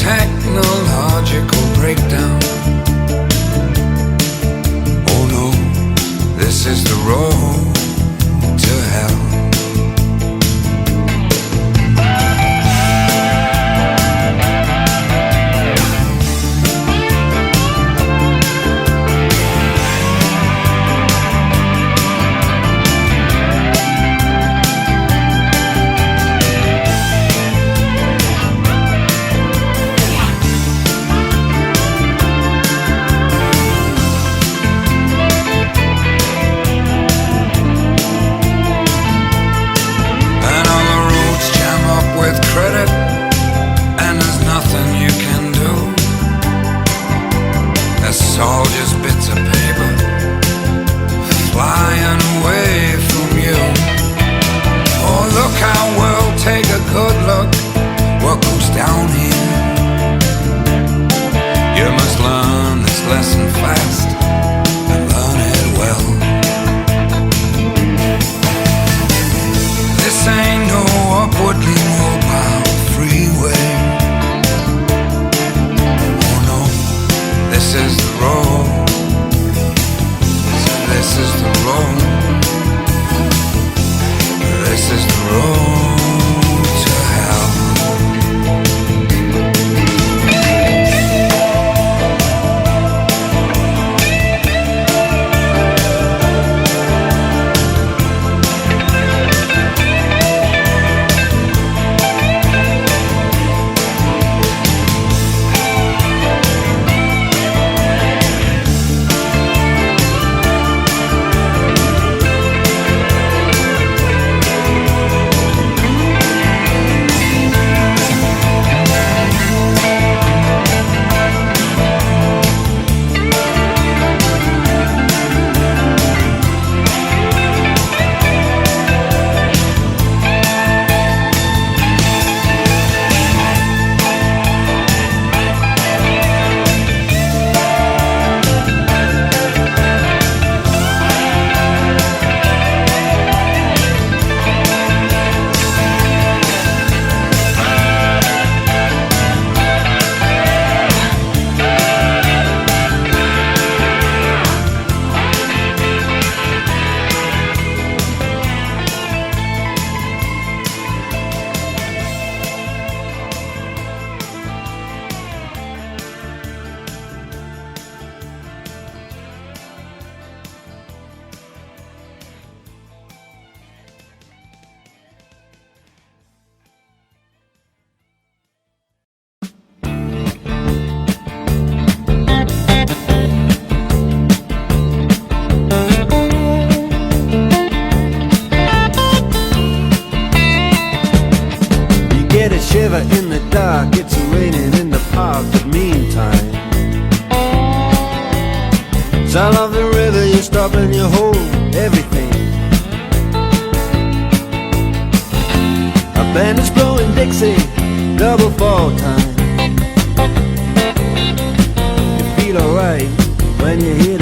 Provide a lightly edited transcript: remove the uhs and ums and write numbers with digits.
technological breakdown. Oh no, this is the road to hell. All just bits of paper flying away from you. Oh, look our world, take a good look what goes down here. You must learn this lesson fast and learn it well. This ain't no upwardly mobile freeway. This is the road, so this is the road, this is the road to hell. In the dark, it's raining in the park, but meantime, sound of the river, you stop and you hold everything. A band is blowing Dixie, double fall time. You feel alright when you hear